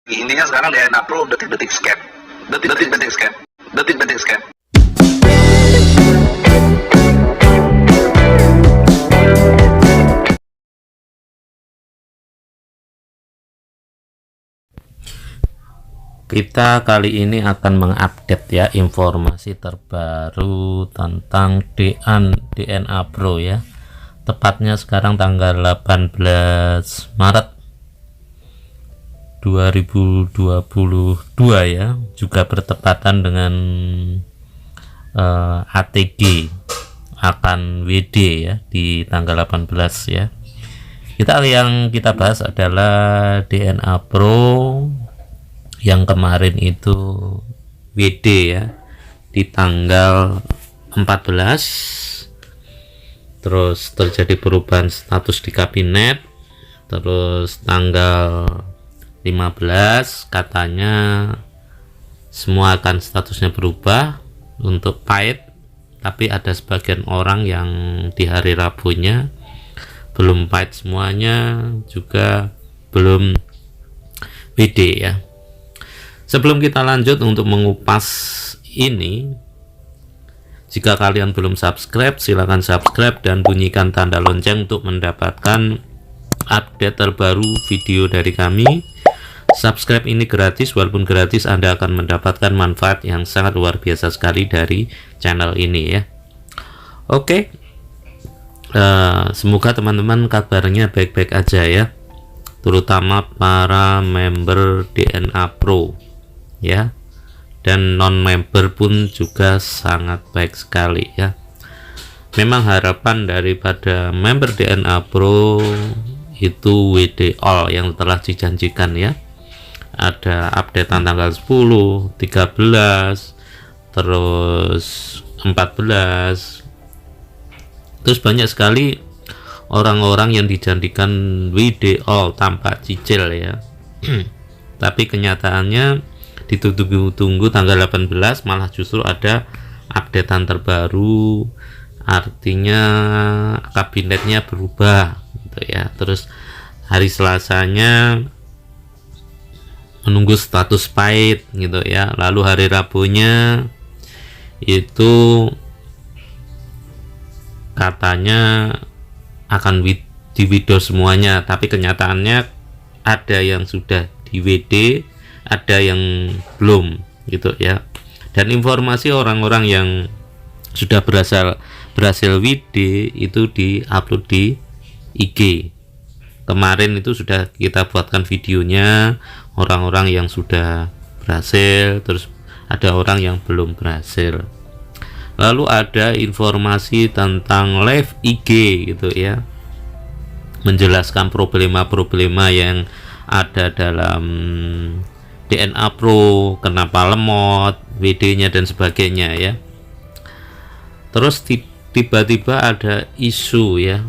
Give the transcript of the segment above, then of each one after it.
Intinya sekarang DNA Pro detik-detik scan, detik-detik scan, detik-detik scan. Kita kali ini akan mengupdate ya informasi terbaru tentang DNA Pro ya. Tepatnya sekarang tanggal 18 Maret 2022 ya, juga bertepatan dengan ATG akan WD ya di tanggal 18 ya. Yang kita bahas adalah DNA Pro yang kemarin itu WD ya di tanggal 14, terus terjadi perubahan status di kabinet, terus tanggal 15 katanya semua akan statusnya berubah untuk pahit, tapi ada sebagian orang yang di hari Rabunya belum pahit semuanya, juga belum WD ya. Sebelum kita lanjut untuk mengupas ini, jika kalian belum subscribe, silahkan subscribe dan bunyikan tanda lonceng untuk mendapatkan update terbaru video dari kami. Subscribe ini gratis, walaupun gratis Anda akan mendapatkan manfaat yang sangat luar biasa sekali dari channel ini ya. Oke, semoga teman-teman kabarnya baik-baik aja ya, terutama para member DNA Pro ya, dan non-member pun juga sangat baik sekali ya. Memang harapan daripada member DNA Pro itu WD All yang telah dijanjikan ya. Ada updatean tanggal 10, 13, terus 14, terus banyak sekali orang-orang yang dijanjikan WD All tanpa cicil ya. Tapi kenyataannya ditunggu-tunggu tanggal 18 malah justru ada updatean terbaru, artinya kabinetnya berubah gitu ya. Terus hari Selasanya menunggu status pahit gitu ya, lalu hari Rabunya itu katanya akan di withdraw semuanya, tapi kenyataannya ada yang sudah di WD, ada yang belum gitu ya. Dan informasi orang-orang yang sudah berhasil WD itu di-upload di IG. Kemarin itu sudah kita buatkan videonya, orang-orang yang sudah berhasil, terus ada orang yang belum berhasil. Lalu ada informasi tentang live IG gitu ya, menjelaskan problema-problema yang ada dalam DNA Pro, kenapa lemot, WD-nya dan sebagainya ya. Terus tiba-tiba ada isu ya,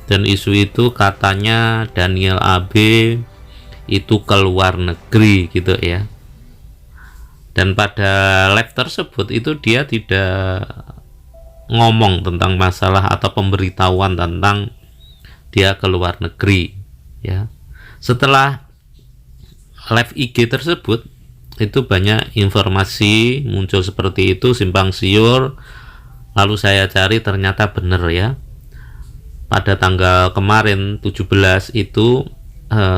dan isu itu katanya Daniel AB itu keluar negeri gitu ya. Dan pada live tersebut itu dia tidak ngomong tentang masalah atau pemberitahuan tentang dia keluar negeri ya. Setelah live IG tersebut itu banyak informasi muncul seperti itu, simpang siur. Lalu saya cari ternyata benar ya. Pada tanggal kemarin 17 itu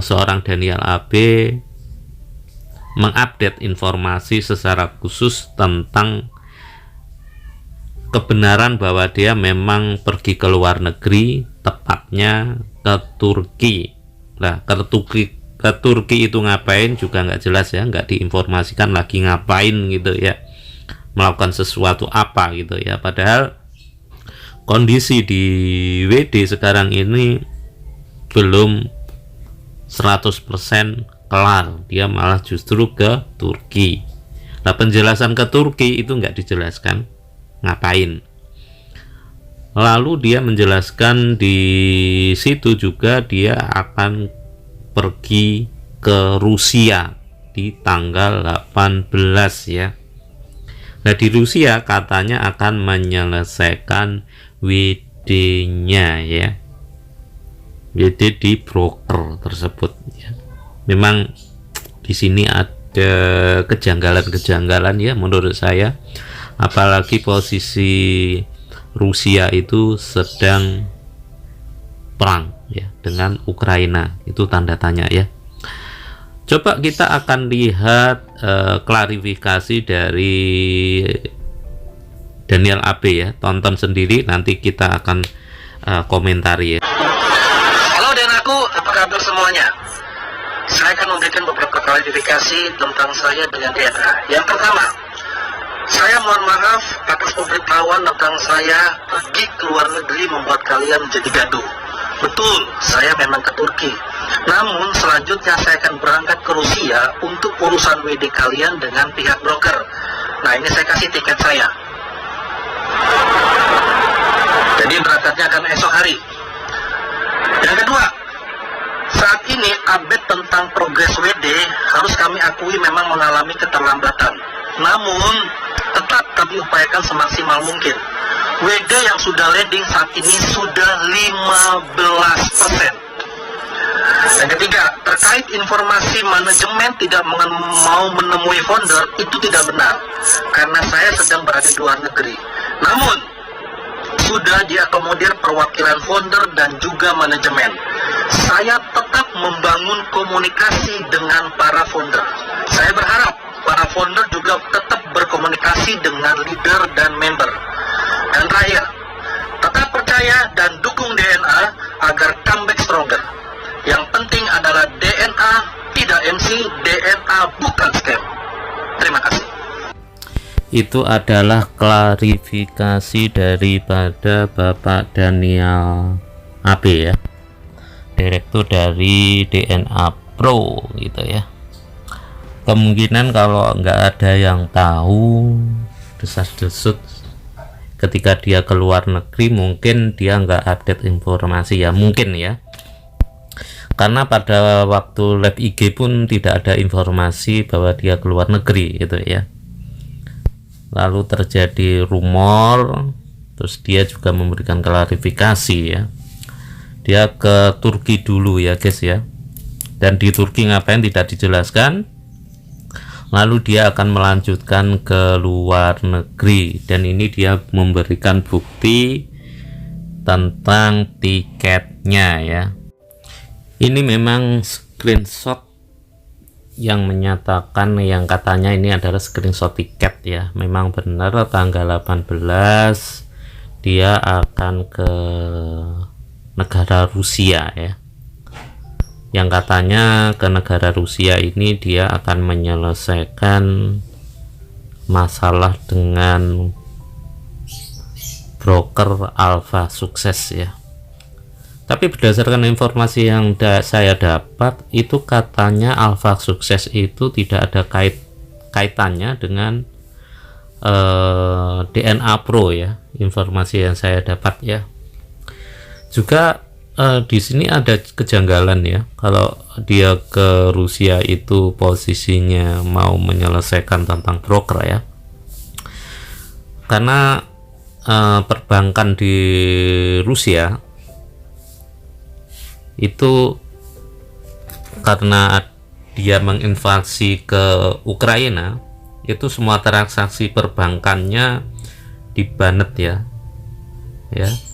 seorang Daniel AB mengupdate informasi secara khusus tentang kebenaran bahwa dia memang pergi ke luar negeri, tepatnya ke Turki. Nah, ke Turki itu ngapain juga nggak jelas ya, nggak diinformasikan lagi ngapain gitu ya, melakukan sesuatu apa gitu ya. Padahal kondisi di WD sekarang ini belum 100% kelar, dia malah justru ke Turki. Nah, penjelasan ke Turki itu nggak dijelaskan ngapain. Lalu dia menjelaskan di situ juga dia akan pergi ke Rusia di tanggal 18 ya. Nah, di Rusia katanya akan menyelesaikan WD-nya ya. WD di broker tersebut ya. Memang di sini ada kejanggalan-kejanggalan ya menurut saya, apalagi posisi Rusia itu sedang perang ya dengan Ukraina, itu tanda tanya ya. Coba kita akan lihat klarifikasi dari Daniel AB ya, tonton sendiri nanti kita akan komentari ya. Halo dan aku, apa kabar semuanya? Saya akan memberikan beberapa klarifikasi tentang saya dengan DNA. Yang pertama, saya mohon maaf atas pemberitahuan tentang saya pergi ke luar negeri membuat kalian menjadi gaduh. Betul, saya memang ke Turki. Namun selanjutnya saya akan berangkat ke Rusia untuk urusan WD kalian dengan pihak broker. Nah, ini saya kasih tiket saya. Jadi berangkatnya akan esok hari. Yang kedua, saat ini update tentang progres WD harus kami akui memang mengalami keterlambatan. Namun tetap kami upayakan semaksimal mungkin. WD yang sudah landing saat ini sudah 15%. Yang ketiga, terkait informasi manajemen tidak mau menemui founder, itu tidak benar karena saya sedang berada di luar negeri. Namun sudah diakomodir perwakilan founder dan juga manajemen. Saya tetap membangun komunikasi dengan para founder. Saya berharap para founder juga tetap berkomunikasi dengan leader dan member. Dan terakhir, tetap percaya dan dukung DNA agar comeback stronger. Yang penting adalah DNA tidak MC, DNA bukan scam. Terima kasih. Itu adalah klarifikasi daripada Bapak Daniel AB ya, direktur dari DNA Pro gitu ya. Kemungkinan kalau nggak ada yang tahu desas-desut ketika dia keluar negeri, mungkin dia nggak update informasi ya, mungkin ya, karena pada waktu live IG pun tidak ada informasi bahwa dia keluar negeri gitu ya. Lalu terjadi rumor, terus dia juga memberikan klarifikasi ya, dia ke Turki dulu ya guys ya, dan di Turki ngapain tidak dijelaskan. Lalu dia akan melanjutkan ke luar negeri, dan ini dia memberikan bukti tentang tiketnya ya. Ini memang screenshot yang menyatakan, yang katanya ini adalah screenshot tiket ya. Memang benar tanggal 18 dia akan ke negara Rusia ya. Yang katanya ke negara Rusia ini dia akan menyelesaikan masalah dengan broker Alpha Sukses ya. Tapi berdasarkan informasi yang saya dapat, itu katanya Alpha Sukses itu tidak ada kaitannya dengan DNA Pro ya, informasi yang saya dapat ya. Juga di sini ada kejanggalan ya, kalau dia ke Rusia itu posisinya mau menyelesaikan tentang broker ya, karena perbankan di Rusia itu karena dia menginvasi ke Ukraina, itu semua transaksi perbankannya dibanet ya,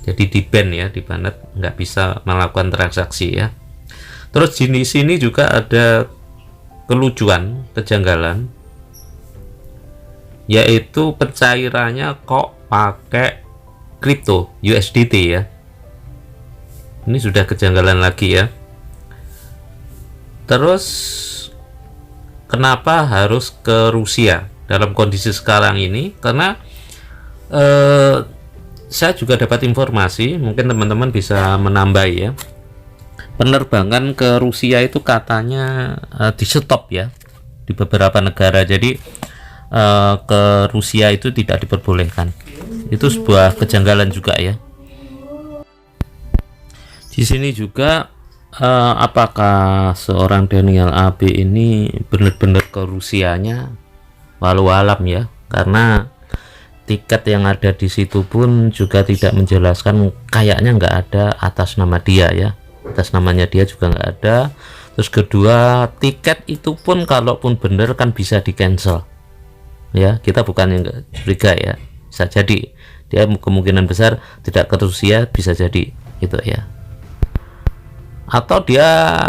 jadi di-ban ya, dibanet, nggak bisa melakukan transaksi ya. Terus di sini juga ada kelucuan, kejanggalan, yaitu pencairannya kok pakai kripto USDT ya. Ini sudah kejanggalan lagi ya. Terus kenapa harus ke Rusia dalam kondisi sekarang ini? Karena saya juga dapat informasi, mungkin teman-teman bisa menambah ya, penerbangan ke Rusia itu katanya di stop ya di beberapa negara. Jadi ke Rusia itu tidak diperbolehkan. Itu sebuah kejanggalan juga ya. Di sini juga apakah seorang Daniel AB ini benar-benar ke Rusianya, walau alam ya, karena tiket yang ada di situ pun juga tidak menjelaskan, kayaknya nggak ada atas nama dia ya, atas namanya dia juga nggak ada. Terus kedua, tiket itu pun kalaupun bener kan bisa di cancel ya, kita bukan yang curiga ya, bisa jadi dia kemungkinan besar tidak ke Rusia, bisa jadi gitu ya. Atau dia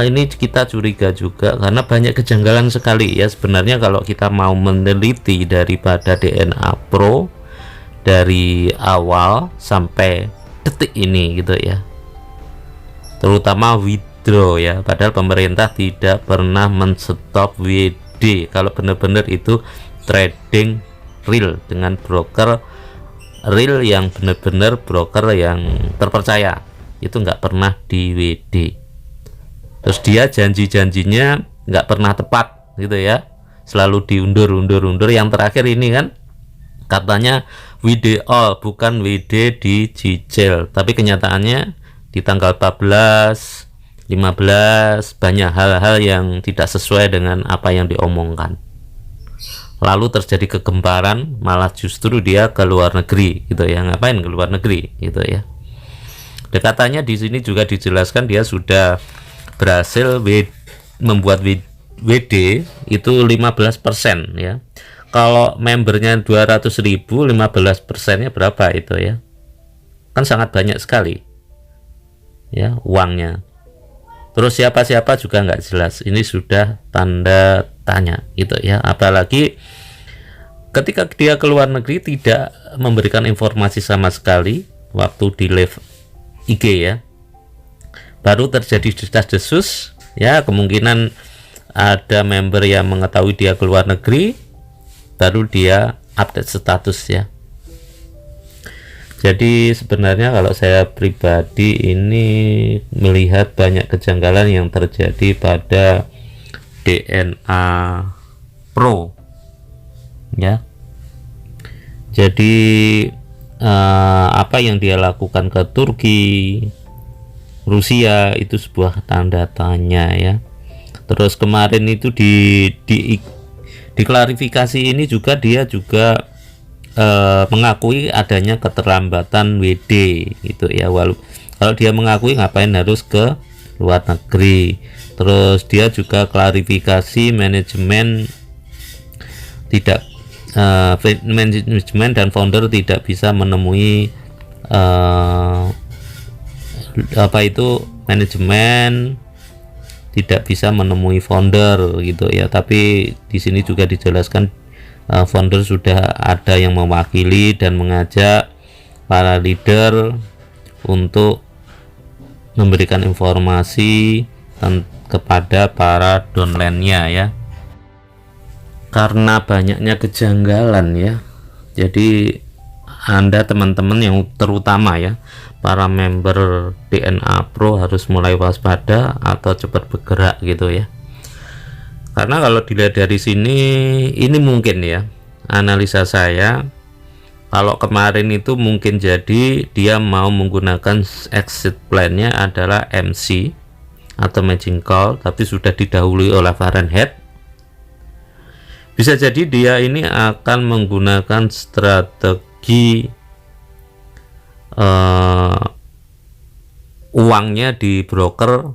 ini kita curiga juga karena banyak kejanggalan sekali ya sebenarnya kalau kita mau meneliti daripada DNA Pro dari awal sampai detik ini gitu ya, terutama withdraw ya, padahal pemerintah tidak pernah menstop WD kalau benar-benar itu trading real dengan broker real yang benar-benar broker yang terpercaya, itu nggak pernah di WD. Terus dia janji-janjinya nggak pernah tepat gitu ya, selalu diundur. Yang terakhir ini kan katanya WD all bukan WD dicicil, tapi kenyataannya di tanggal 14 15 banyak hal-hal yang tidak sesuai dengan apa yang diomongkan, lalu terjadi kegemparan, malah justru dia ke luar negeri gitu ya. Ngapain ke luar negeri gitu ya. Katanya di sini juga dijelaskan dia sudah berhasil membuat WD itu 15% ya. Kalau membernya 200.000, 15%-nya berapa itu ya, kan sangat banyak sekali ya uangnya. Terus siapa-siapa juga nggak jelas, ini sudah tanda tanya gitu ya. Apalagi ketika dia ke luar negeri tidak memberikan informasi sama sekali waktu di live IG ya, baru terjadi desas-desus ya, kemungkinan ada member yang mengetahui dia ke luar negeri baru dia update status ya. Jadi sebenarnya kalau saya pribadi ini melihat banyak kejanggalan yang terjadi pada DNA Pro ya. Jadi apa yang dia lakukan ke Turki, Rusia itu sebuah tanda tanya ya. Terus kemarin itu di klarifikasi ini juga dia juga mengakui adanya keterlambatan WD gitu ya. Kalau dia mengakui ngapain harus ke luar negeri. Terus dia juga klarifikasi manajemen tidak manajemen dan founder tidak bisa menemui apa itu manajemen tidak bisa menemui founder gitu ya. Tapi di sini juga dijelaskan founder sudah ada yang mewakili dan mengajak para leader untuk memberikan informasi kepada para downline-nya ya. Karena banyaknya kejanggalan ya, jadi Anda teman-teman yang terutama ya para member DNA Pro harus mulai waspada atau cepat bergerak gitu ya. Karena kalau dilihat dari sini ini mungkin ya, analisa saya kalau kemarin itu mungkin jadi dia mau menggunakan exit plan-nya adalah MC atau matching call, tapi sudah didahului oleh Fahrenheit. Bisa jadi dia ini akan menggunakan strategi uangnya di broker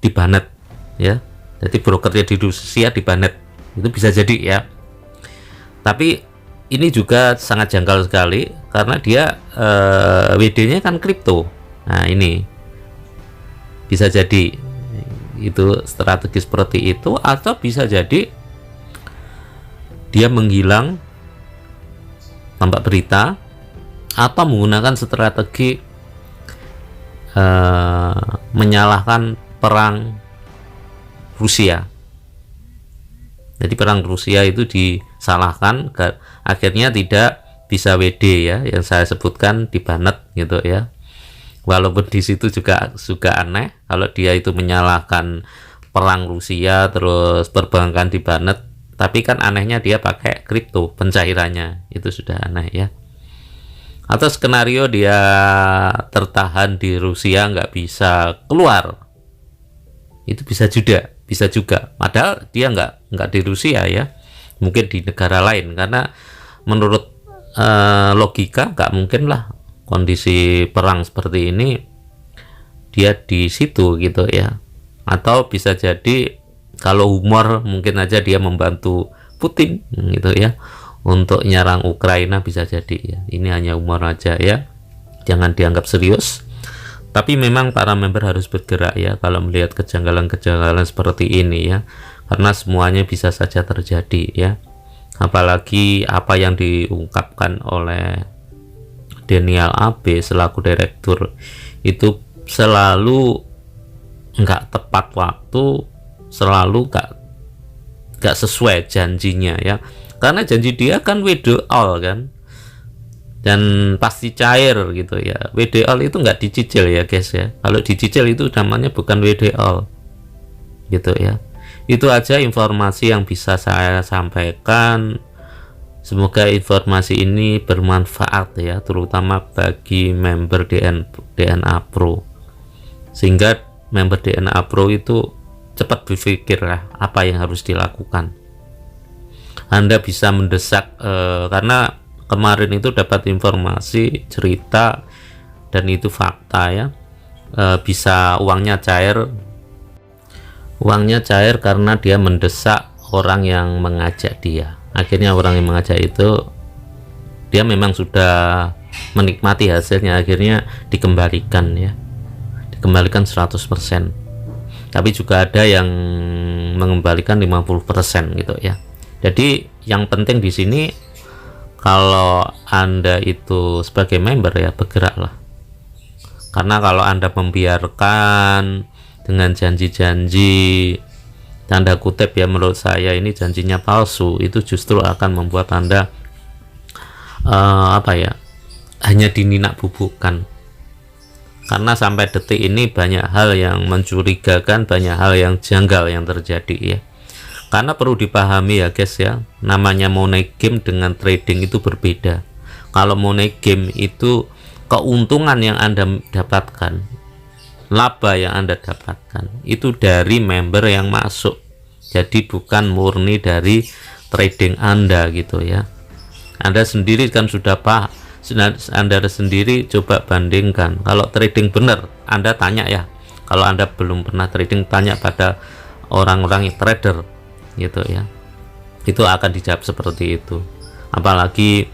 di Banet ya. Jadi brokernya di Rusia di Banet, itu bisa jadi ya. Tapi ini juga sangat janggal sekali karena dia WD-nya kan kripto. Nah ini bisa jadi itu strategi seperti itu, atau bisa jadi dia menghilang tanpa berita, atau menggunakan strategi menyalahkan perang Rusia. Jadi perang Rusia itu disalahkan, akhirnya tidak bisa WD ya, yang saya sebutkan di Banet gitu ya. Walaupun di situ juga aneh kalau dia itu menyalahkan perang Rusia terus perbankan di Banet, tapi kan anehnya dia pakai kripto pencairannya, itu sudah aneh ya. Atau skenario dia tertahan di Rusia nggak bisa keluar, itu bisa juga padahal dia nggak di Rusia ya, mungkin di negara lain, karena menurut logika nggak mungkin lah kondisi perang seperti ini dia di situ gitu ya. Atau bisa jadi kalau humor mungkin aja dia membantu Putin gitu ya untuk nyerang Ukraina, bisa jadi ya. Ini hanya humor aja ya, jangan dianggap serius. Tapi memang para member harus bergerak ya kalau melihat kejanggalan-kejanggalan seperti ini ya, karena semuanya bisa saja terjadi ya. Apalagi apa yang diungkapkan oleh Daniel AB selaku direktur itu selalu nggak tepat waktu, selalu nggak sesuai janjinya ya, karena janji dia kan WDO kan, dan pasti cair gitu ya. WDO itu nggak dicicil ya guys ya, kalau dicicil itu namanya bukan WDO gitu ya. Itu aja informasi yang bisa saya sampaikan. Semoga informasi ini bermanfaat ya, terutama bagi member DNA Pro, sehingga member DNA Pro itu cepat berpikir lah apa yang harus dilakukan. Anda bisa mendesak karena kemarin itu dapat informasi cerita dan itu fakta ya, bisa uangnya cair karena dia mendesak orang yang mengajak dia. Akhirnya orang yang mengajak itu dia memang sudah menikmati hasilnya, akhirnya dikembalikan ya, dikembalikan 100%. Tapi juga ada yang mengembalikan 50% gitu ya. Jadi yang penting di sini kalau Anda itu sebagai member ya, bergeraklah. Karena kalau Anda membiarkan dengan janji-janji tanda kutip ya, menurut saya ini janjinya palsu, itu justru akan membuat Anda hanya dininak bubukkan. Karena sampai detik ini banyak hal yang mencurigakan, banyak hal yang janggal yang terjadi ya. Karena perlu dipahami ya guys ya, namanya money game dengan trading itu berbeda. Kalau money game itu keuntungan yang Anda dapatkan, laba yang Anda dapatkan itu dari member yang masuk, jadi bukan murni dari trading Anda gitu ya. Anda sendiri kan sudah paham, Anda sendiri coba bandingkan. Kalau trading benar, Anda tanya ya, kalau Anda belum pernah trading, tanya pada orang-orang yang trader gitu ya, itu akan dijawab seperti itu. Apalagi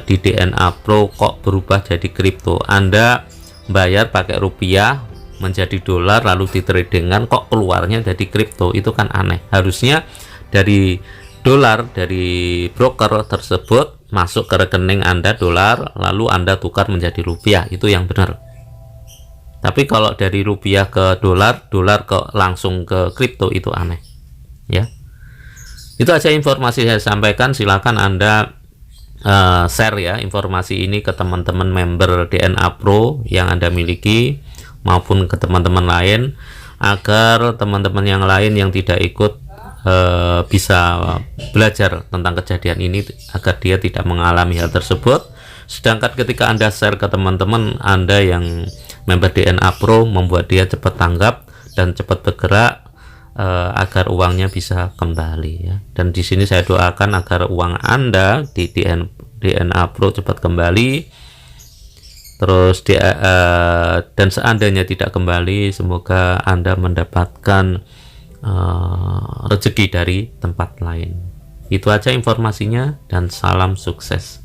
di DNA Pro kok berubah jadi kripto, Anda bayar pakai rupiah menjadi dolar lalu ditradingkan, kok keluarnya jadi kripto, itu kan aneh. Harusnya dari dolar dari broker tersebut masuk ke rekening Anda dolar, lalu Anda tukar menjadi rupiah, itu yang benar. Tapi kalau dari rupiah ke dolar, dolar ke langsung ke kripto, itu aneh ya. Itu aja informasi saya sampaikan. Silakan Anda share ya informasi ini ke teman-teman member DNA Pro yang Anda miliki maupun ke teman-teman lain, agar teman-teman yang lain yang tidak ikut bisa belajar tentang kejadian ini, agar dia tidak mengalami hal tersebut. Sedangkan ketika Anda share ke teman-teman Anda yang member DNA Pro, membuat dia cepat tanggap dan cepat bergerak agar uangnya bisa kembali ya. Dan di sini saya doakan agar uang Anda di DNA Pro cepat kembali. Terus dan seandainya tidak kembali, semoga Anda mendapatkan rezeki dari tempat lain. Itu aja informasinya dan salam sukses.